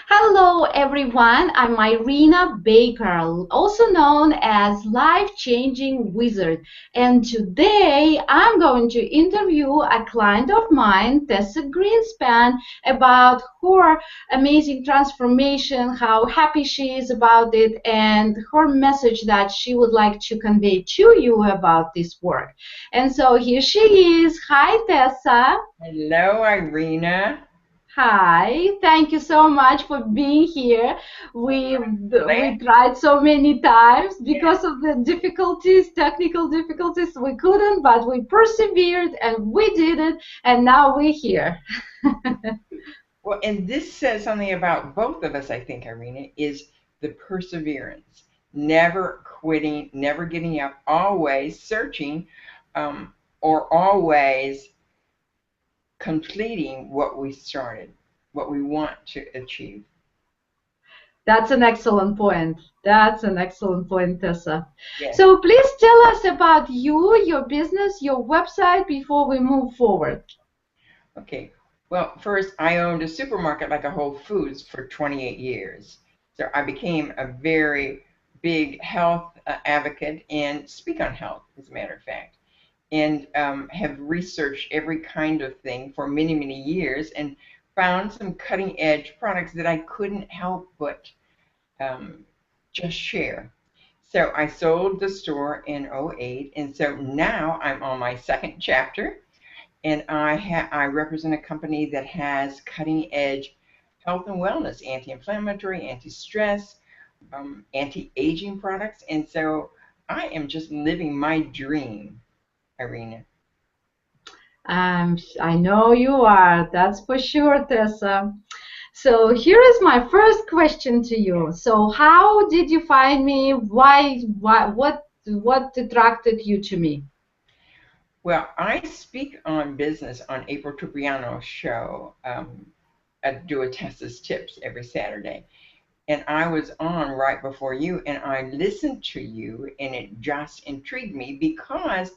Hello everyone, I'm Irina Baker, also known as Life-Changing Wizard. And today I'm going to interview a client of mine, Tessa Greenspan, about her amazing transformation, how happy she is about it, and her message that she would like to convey to you about this work. And so here she is. Hi, Tessa. Hello, Irina. Hi, thank you so much for being here. We Glad. we tried so many times Yeah. because of the difficulties, technical difficulties. We couldn't, but we persevered and we did it, and now we're here. Well, and this says something about both of us, I think, Irina, is the perseverance. Never quitting, never giving up, always searching, um, or always completing what we started, what we want to achieve. That's an excellent point. That's an excellent point, Tessa. Yes. So please tell us about you, your business, your website before we move forward. Okay. Well, first, I owned a supermarket like a Whole Foods for 28 years. So I became a very big health advocate and speak on health, as a matter of fact, and have researched every kind of thing for many, many years and found some cutting edge products that I couldn't help but um, just share. So I sold the store in '08, and so now I'm on my second chapter, and I represent a company that has cutting edge health and wellness, anti-inflammatory, anti-stress, anti-aging products, and so I am just living my dream, Irina. I know you are. That's for sure, Tessa. So here is my first question to you. So how did you find me? Why, what attracted you to me? Well, I speak on business on April Tupriano's show. I do a Tessa's Tips every Saturday, and I was on right before you, and I listened to you, and it just intrigued me because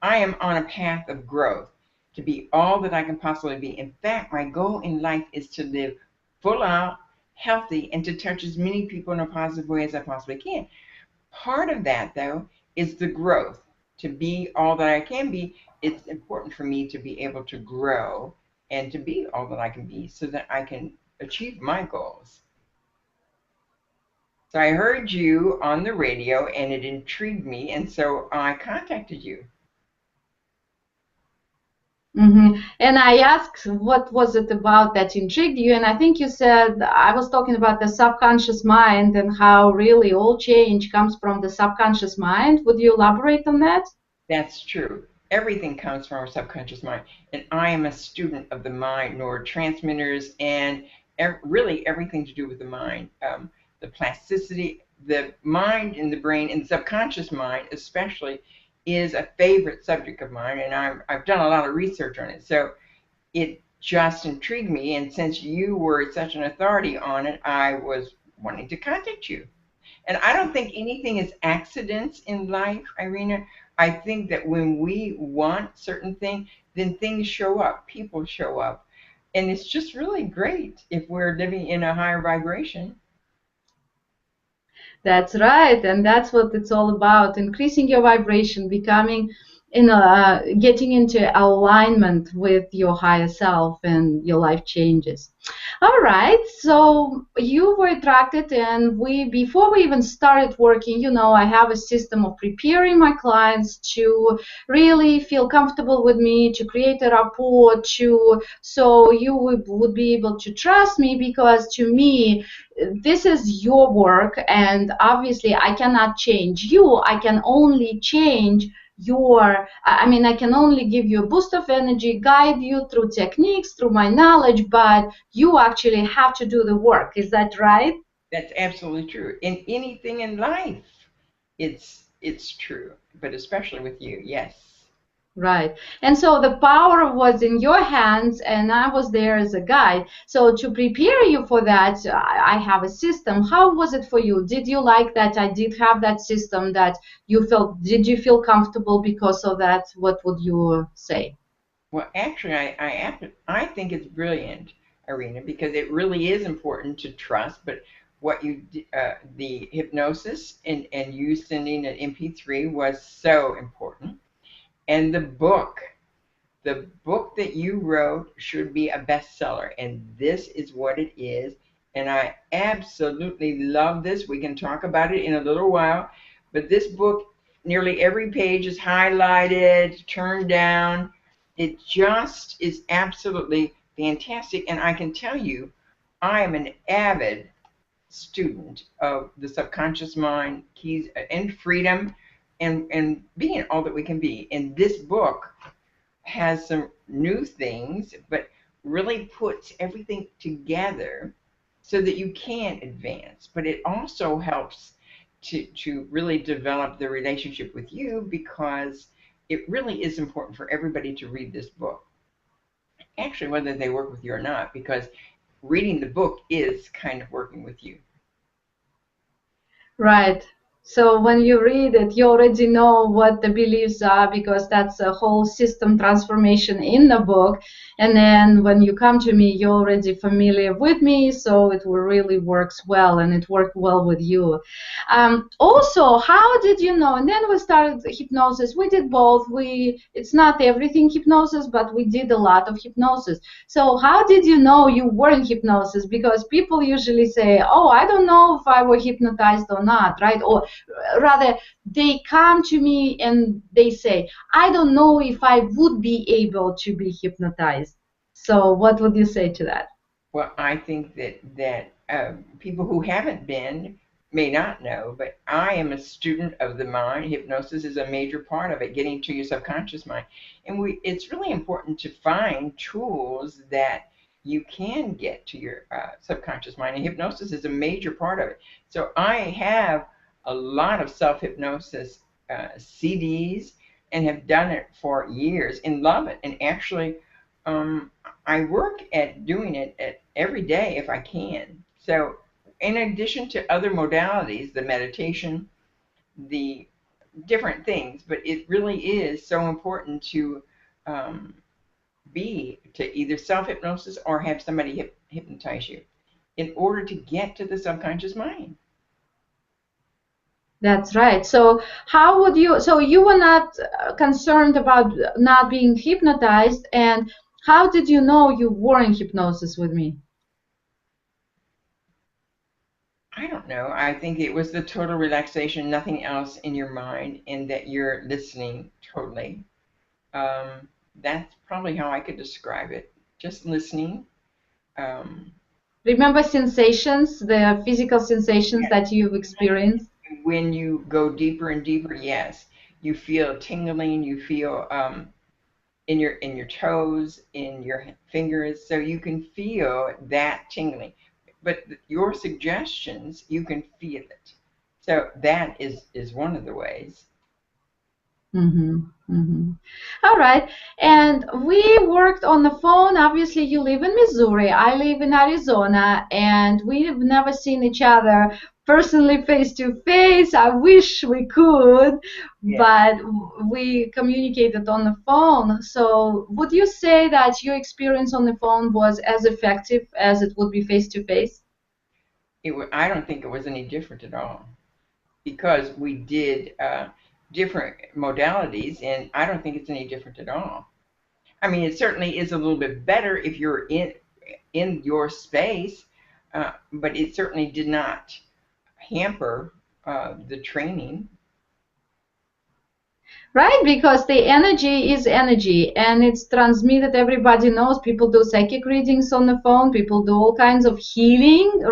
I am on a path of growth to be all that I can possibly be. In fact, my goal in life is to live full out, healthy, and to touch as many people in a positive way as I possibly can. Part of that, though, is the growth. To be all that I can be, it's important for me to be able to grow and to be all that I can be so that I can achieve my goals. So I heard you on the radio and it intrigued me, and so I contacted you. And I asked what was it about that intrigued you, and I think you said I was talking about the subconscious mind and how really all change comes from the subconscious mind. Would you elaborate on that? That's true. Everything comes from our subconscious mind. And I am a student of the mind, neurotransmitters, and really everything to do with the mind. The plasticity, the mind and the brain, and the subconscious mind, especially, is a favorite subject of mine. And I've done a lot of research on it. So it just intrigued me. And since you were such an authority on it, I was wanting to contact you. And I don't think anything is accidents in life, Irina. I think that when we want certain things, then things show up, people show up. And it's just really great if we're living in a higher vibration. That's right, and that's what it's all about, increasing your vibration, becoming getting into alignment with your higher self, and your life changes. All right, so you were attracted, and we before we even started working, I have a system of preparing my clients to really feel comfortable with me, to create a rapport, to so you would be able to trust me, because to me this is your work, and obviously I cannot change you. I can only change I can only give you a boost of energy, guide you through techniques, through my knowledge, but you actually have to do the work. Is that right? That's absolutely true. In anything in life, it's true, but especially with you, yes. Right. And so the power was in your hands, and I was there as a guide. So to prepare you for that, I have a system. How was it for you? Did you like that I did have that system, that did you feel comfortable because of that? What would you say? Well, actually, I think it's brilliant. Irina, because it really is important to trust. But what the hypnosis and you sending an MP3 was so important. And the book that you wrote should be a bestseller, and this is what it is. And I absolutely love this. We can talk about it in a little while, but this book, nearly every page is highlighted, turned down. It just is absolutely fantastic. And I can tell you, I am an avid student of the subconscious mind, keys and freedom, and being all that we can be. And this book has some new things, but really puts everything together so that you can advance. But it also helps to really develop the relationship with you, because it really is important for everybody to read this book. Actually, whether they work with you or not, because reading the book is kind of working with you. Right. So when you read it, you already know what the beliefs are, because that's a whole system transformation in the book. And then when you come to me, you're already familiar with me, so it will really works well, and it worked well with you. Also, how did you know? And then we started hypnosis. We did both. It's not everything hypnosis, but we did a lot of hypnosis. So how did you know you were in hypnosis? Because people usually say, oh, I don't know if I were hypnotized or not, right? Or rather, they come to me and they say, I don't know if I would be able to be hypnotized. So what would you say to that? Well, I think that people who haven't been may not know, but I am a student of the mind. Hypnosis is a major part of it, getting to your subconscious mind. And it's really important to find tools that you can get to your subconscious mind. And hypnosis is a major part of it. So I have a lot of self-hypnosis CDs, and have done it for years and love it. And actually, um, I work at doing it every day if I can. So, in addition to other modalities, the meditation, the different things, but it really is so important to um, to either self hypnosis or have somebody hypnotize you in order to get to the subconscious mind. That's right. So how would you, so you were not concerned about not being hypnotized, and how did you know you were in hypnosis with me? I don't know. I think it was the total relaxation, nothing else in your mind, and that you're listening totally. That's probably how I could describe it. Just listening. Um, Remember sensations, the physical sensations yeah. that you've experienced? When you go deeper and deeper, yes, you feel tingling. You feel in your toes, in your fingers, so you can feel that tingling. But your suggestions, you can feel it. So that is one of the ways. Mm-hmm. Mm-hmm. All right. And we worked on the phone. Obviously, you live in Missouri. I live in Arizona, and we've never seen each other personally face to face. I wish we could, Yeah. but we communicated on the phone. So, would you say that your experience on the phone was as effective as it would be face to face? I don't think it was any different at all, because we did different modalities, and I don't think it's any different at all. I mean, it certainly is a little bit better if you're in your space, but it certainly did not hamper the training. Right, because the energy is energy and it's transmitted. Everybody knows people do psychic readings on the phone, people do all kinds of healing,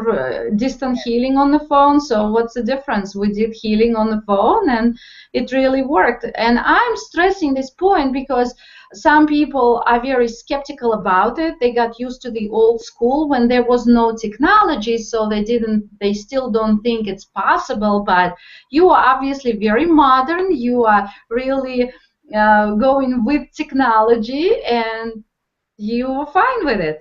distant healing on the phone. So, what's the difference? We did healing on the phone and it really worked. And I'm stressing this point because some people are very skeptical about it. They got used to the old school when there was no technology, so they still don't think it's possible. But you are obviously very modern. You are really going with technology, and you were fine with it.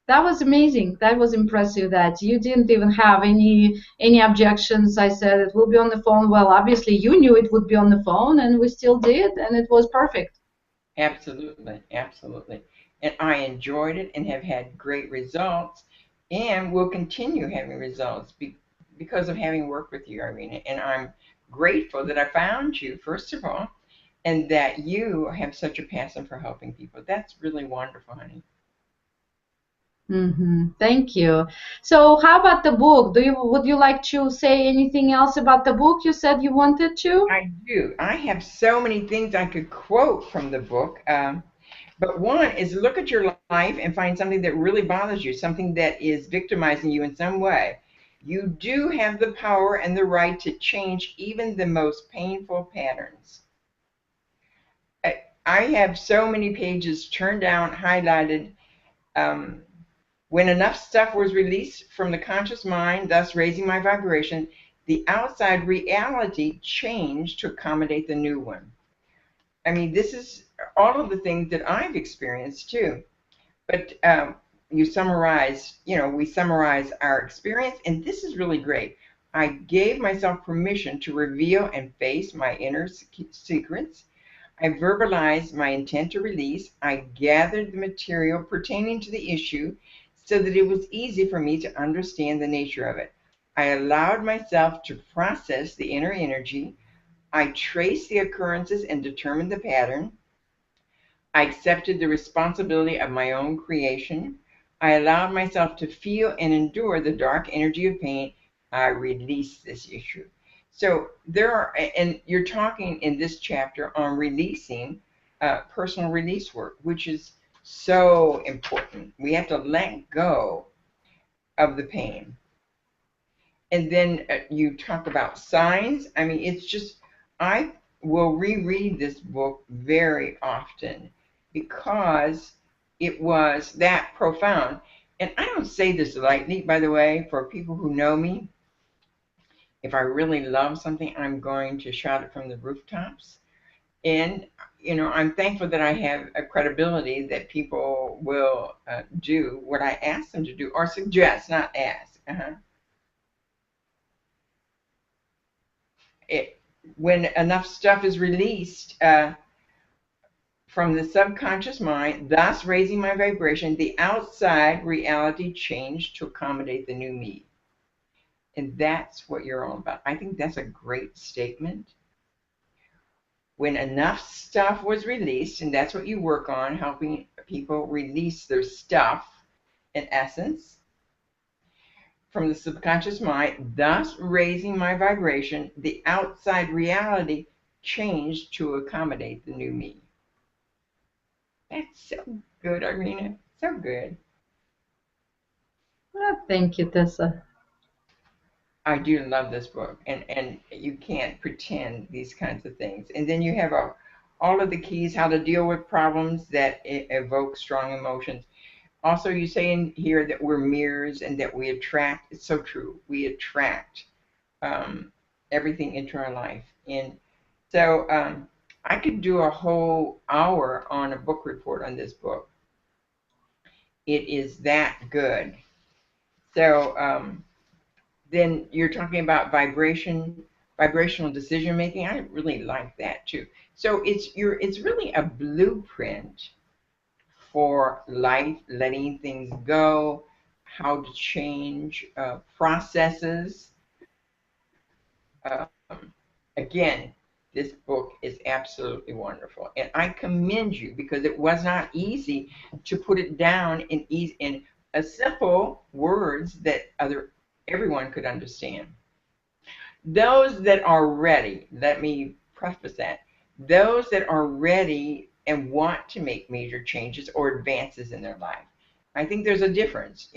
That was amazing. That was impressive that you didn't even have any objections. I said it will be on the phone. Well, obviously you knew it would be on the phone, and we still did, and it was perfect. Absolutely, absolutely. And I enjoyed it and have had great results and will continue having results because of having worked with you, Irina. And I'm grateful that I found you, first of all, and that you have such a passion for helping people. That's really wonderful, honey. Thank you. So, how about the book? Would you like to say anything else about the book? You said you wanted to. I do. I have so many things I could quote from the book. But one is look at your life and find something that really bothers you, something that is victimizing you in some way. You do have the power and the right to change even the most painful patterns. I have so many pages turned down, highlighted. Um, when enough stuff was released from the conscious mind, thus raising my vibration, the outside reality changed to accommodate the new one. I mean, this is all of the things that I've experienced too. But you summarize, we summarize our experience, and this is really great. I gave myself permission to reveal and face my inner secrets. I verbalized my intent to release. I gathered the material pertaining to the issue so that it was easy for me to understand the nature of it. I allowed myself to process the inner energy. I traced the occurrences and determined the pattern. I accepted the responsibility of my own creation. I allowed myself to feel and endure the dark energy of pain. I released this issue. So there are, and you're talking in this chapter on releasing personal release work, which is so important. We have to let go of the pain. And then you talk about signs. I mean, it's just, I will reread this book very often because it was that profound. And I don't say this lightly, by the way, for people who know me. If I really love something, I'm going to shout it from the rooftops. And, I'm thankful that I have a credibility that people will do what I ask them to do or suggest, not ask. It, when enough stuff is released from the subconscious mind, thus raising my vibration, the outside reality changed to accommodate the new me. And that's what you're all about. I think that's a great statement. When enough stuff was released, and that's what you work on, helping people release their stuff, in essence, from the subconscious mind, thus raising my vibration, the outside reality changed to accommodate the new me. That's so good, Irina. So good. Thank you, Tessa. I do love this book, and you can't pretend these kinds of things. And then you have all of the keys how to deal with problems that evoke strong emotions. Also, you say in here that we're mirrors and that we attract. It's so true. We attract um, everything into our life. And so I could do a whole hour on a book report on this book. It is that good. So then you're talking about vibrational decision making. I really like that too. So it's really a blueprint for life, letting things go, how to change processes. Um, Again, this book is absolutely wonderful, and I commend you because it was not easy to put it down in a simple words that everyone could understand. Those that are ready, let me preface that, those that are ready and want to make major changes or advances in their life. I think there's a difference.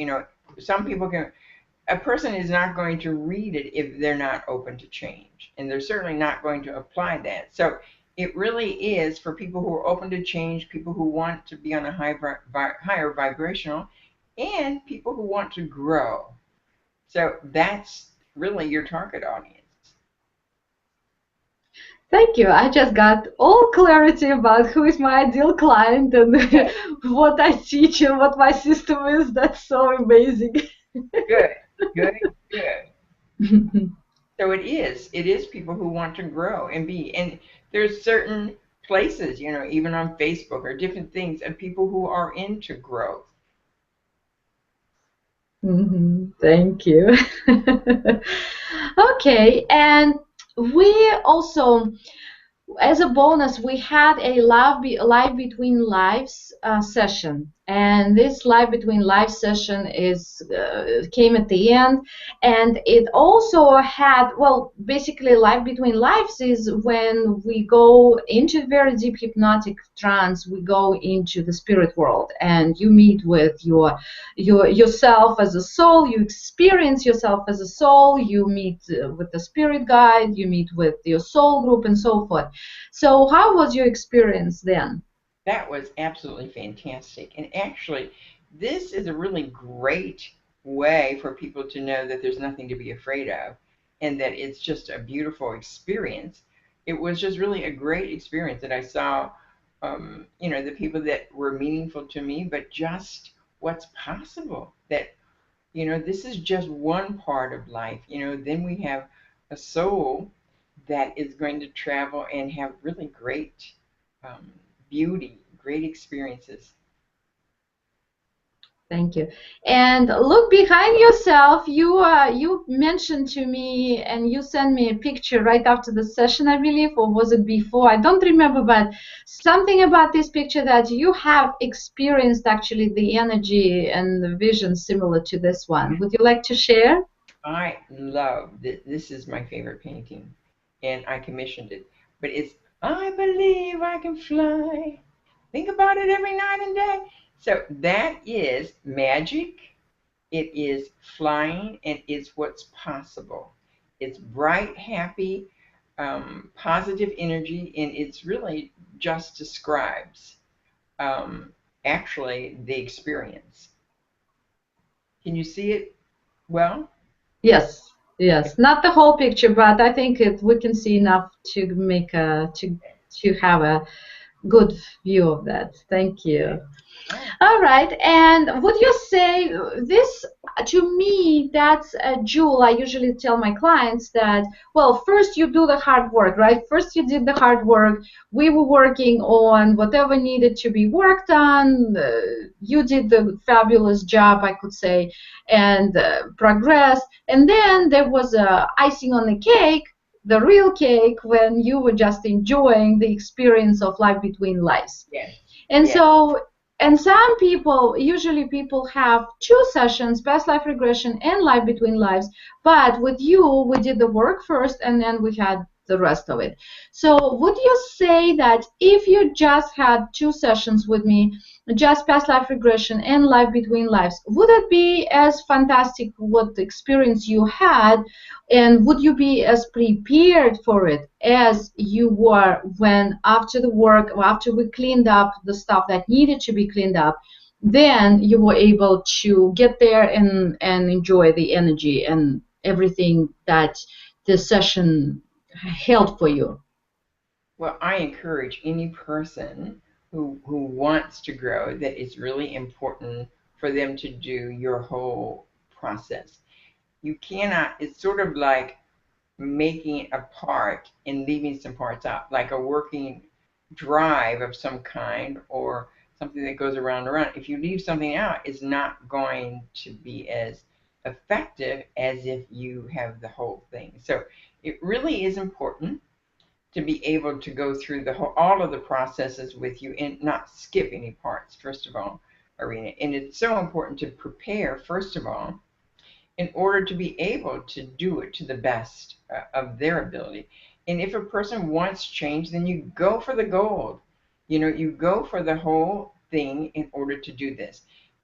Some people a person is not going to read it if they're not open to change, and they're certainly not going to apply that. So it really is for people who are open to change, people who want to be on a higher vibrational, and people who want to grow. So that's really your target audience. Thank you. I just got all clarity about who is my ideal client and what I teach and what my system is. That's so amazing. Good, good, good. So it is people who want to grow and be, and there's certain places, even on Facebook or different things, of people who are into growth. Thank you. Okay, and we also, as a bonus, we had a live between lives session, and this live between lives session is came at the end, and it also had, well, basically live between lives is when we go into very deep hypnotic trance, we go into the spirit world, and you meet with yourself as a soul, you experience yourself as a soul, you meet with the spirit guide, you meet with your soul group, and so forth. So how was your experience then? That was absolutely fantastic. And actually, this is a really great way for people to know that there's nothing to be afraid of and that it's just a beautiful experience. It was just really a great experience that I saw, the people that were meaningful to me, but just what's possible. That, this is just one part of life. Then we have a soul that is going to travel and have really great um, beauty, great experiences. Thank you. And look behind yourself. You mentioned to me, and you sent me a picture right after the session, I believe, or was it before? I don't remember, but something about this picture that you have experienced actually the energy and the vision similar to this one. Would you like to share? I love that. This is my favorite painting, and I commissioned it. But it's I believe I can fly. Think about it every night and day. So that is magic. It is flying, and it's what's possible. It's bright, happy, positive energy, and it's really just describes um, actually the experience. Can you see it well? Yes, yes. Not the whole picture, but I think we can see enough to make a to have a good view of that. Thank you. Oh, All right. And would you say this, to me, that's a jewel? I usually tell my clients that, well, first you do the hard work, right? First you did the hard work. We were working on whatever needed to be worked on. You did the fabulous job, I could say, and progressed. And then there was icing on the cake, the real cake, when you were just enjoying the experience of life between lives. yes, And yes. so, and some people, usually people have two sessions, past life regression and life between lives. But with you, we did the work first and then we had the rest of it. So would you say that if you just had two sessions with me, just past life regression and life between lives, would it be as fantastic what the experience you had, and would you be as prepared for it as you were when after the work, or after we cleaned up the stuff that needed to be cleaned up, then you were able to get there and enjoy the energy and everything that the session held for you? Well, I encourage any person who wants to grow that it's really important for them to do your whole process. You cannot, it's sort of like making a part and leaving some parts out, like a working drive of some kind or something that goes around and around. If you leave something out, it's not going to be as effective as if you have the whole thing. So it really is important to be able to go through all of the processes with you and not skip any parts, first of all, Irina. And it's so important to prepare, first of all, in order to be able to do it to the best of their ability. And if a person wants change, then you go for the gold. You go for the whole thing in order to do this.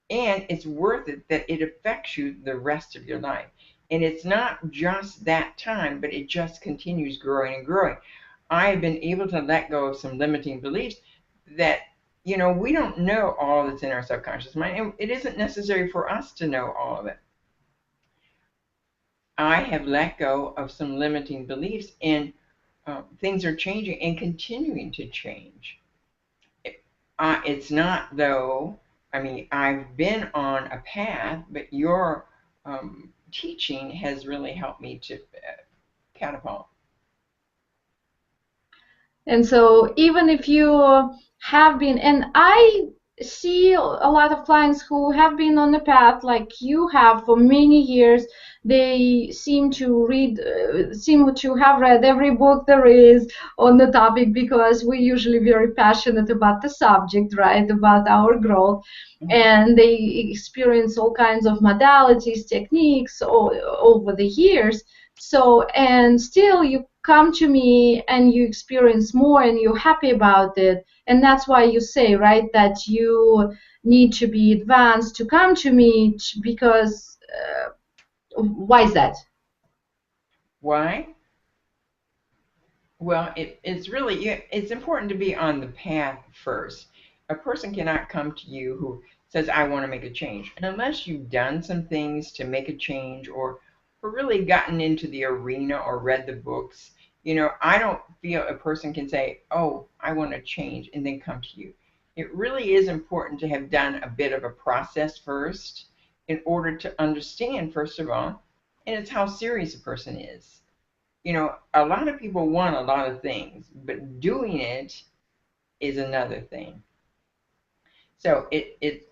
And it's worth it that it affects you the rest of your life. And it's not just that time, but it just continues growing and growing. I have been able to let go of some limiting beliefs that, we don't know all that's in our subconscious mind. And it isn't necessary for us to know all of it. I have let go of some limiting beliefs, and things are changing and continuing to change. It's not though, I mean, I've been on a path, but your teaching has really helped me to catapult. And so even if you have been, and I see a lot of clients who have been on the path like you have for many years, they seem to have read every book there is on the topic, because we're usually very passionate about the subject, right, about our growth. And they experience all kinds of modalities, techniques over the years. So, and still you come to me and you experience more and you're happy about it. And that's why you say, right, that you need to be advanced to come to me, because why is that? Why? Well, it's important to be on the path first. A person cannot come to you who says, I want to make a change. And unless you've done some things to make a change, or really gotten into the arena or read the books, I don't feel a person can say, oh, I want to change and then come to you. It really is important to have done a bit of a process first in order to understand, first of all, and it's how serious a person is. A lot of people want a lot of things, but doing it is another thing. So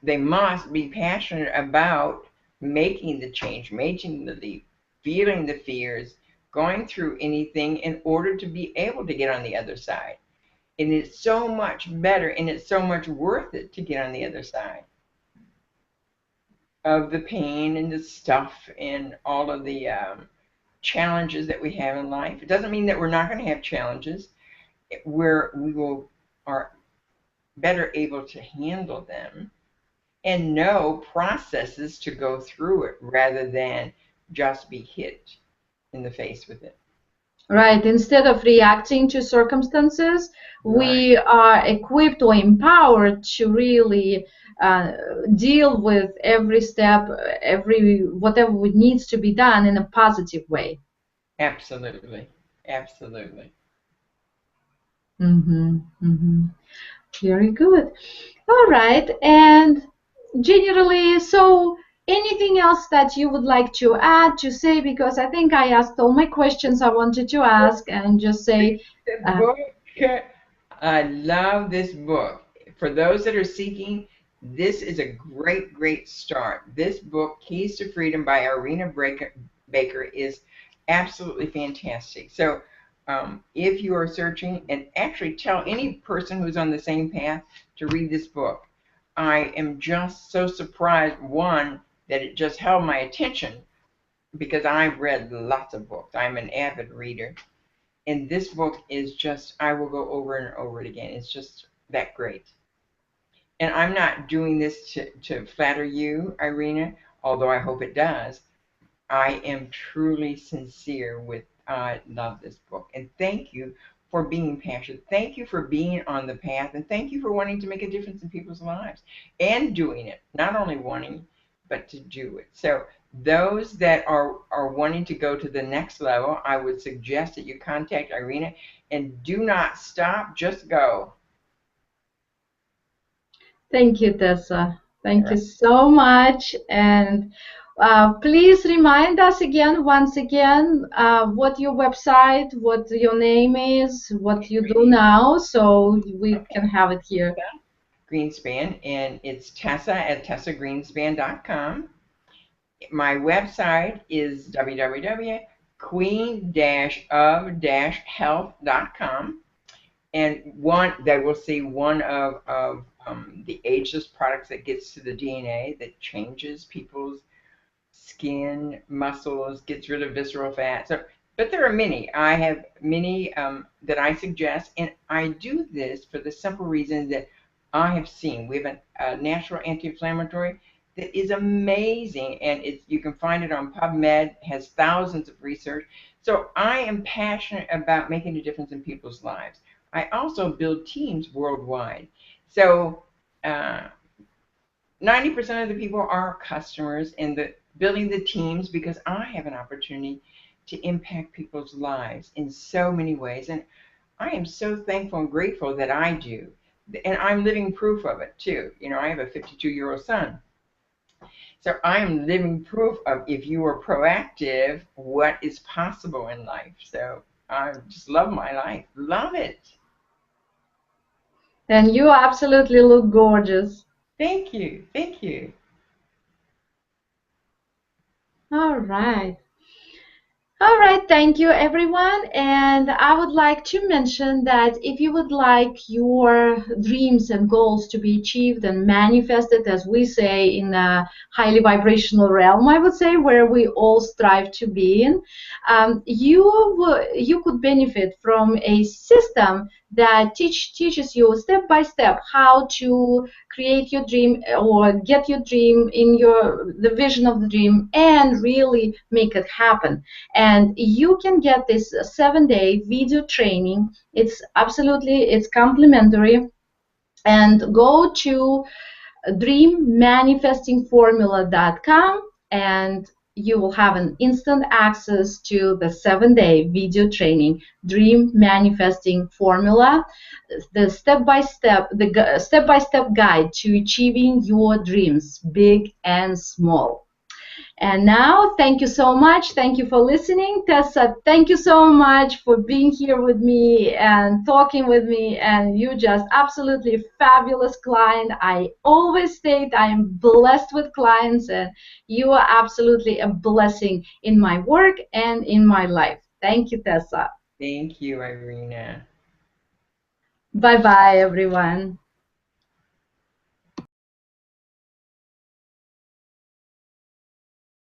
they must be passionate about making the change, making the leap, feeling the fears, going through anything in order to be able to get on the other side. And it's so much better and it's so much worth it to get on the other side of the pain and the stuff and all of the challenges that we have in life. It doesn't mean that we're not going to have challenges, where we will are better able to handle them and know processes to go through it rather than just be hit in the face with it. Right. Instead of reacting to circumstances, Right. we are equipped or empowered to really uh, deal with every step, every whatever needs to be done in a positive way. Absolutely. Absolutely. Mm-hmm. Mm-hmm. Very good. All right. And generally, so anything else that you would like to add, to say? Because I think I asked all my questions I wanted to ask, and just say, The book, I love this book. For those that are seeking, this is a great, great start. This book, Keys to Freedom by Irina Baker, is absolutely fantastic. So, if you are searching, and actually tell any person who's on the same path to read this book. I am just so surprised, one, that it just held my attention because I've read lots of books. I'm an avid reader. And this book is just, I will go over and over it again. It's just that great. And I'm not doing this to flatter you, Irina, although I hope it does. I am truly sincere with, I love this book. And thank you for being passionate. Thank you for being on the path. And thank you for wanting to make a difference in people's lives and doing it. Not only wanting, but to do it. So those that are wanting to go to the next level, I would suggest that you contact Irina and do not stop, just go. thank you, Tessa. All Thank you right. so much. And please remind us again, once again, what your website, what your name is, what you do now, so we can Okay. have it here. Greenspan, and it's Tessa at tessagreenspan.com. My website is www.queen-of-health.com, and they will see one of the ageless products that gets to the DNA, that changes people's skin, muscles, gets rid of visceral fat. So, but there are many. I have many that I suggest, and I do this for the simple reason that I have seen. We have a natural anti-inflammatory that is amazing, and you can find it on PubMed. Has thousands of research. So I am passionate about making a difference in people's lives. I also build teams worldwide. So. Uh, 90% of the people are customers, and the building the teams, because I have an opportunity to impact people's lives in so many ways. And I am so thankful and grateful that I do. And I'm living proof of it too. I have a 52-year-old son. So I am living proof of, if you are proactive, what is possible in life. So I just love my life. Love it. And you absolutely look gorgeous. Thank you. Thank you. All right. All right, thank you everyone. And I would like to mention that if you would like your dreams and goals to be achieved and manifested, as we say in a highly vibrational realm, I would say, where we all strive to be in, you could benefit from a system that teaches you step by step how to create your dream or get your dream in the vision of the dream and really make it happen. And you can get this 7-day video training. It's complimentary. And go to dreammanifestingformula.com and you will have an instant access to the 7-day video training, Dream Manifesting Formula, the step-by-step guide to achieving your dreams, big and small. And now, thank you so much. Thank you for listening. Tessa, thank you so much for being here with me and talking with me. And you just absolutely fabulous client. I always state I am blessed with clients, and you are absolutely a blessing in my work and in my life. Thank you, Tessa. Thank you, Irina. Bye bye, everyone.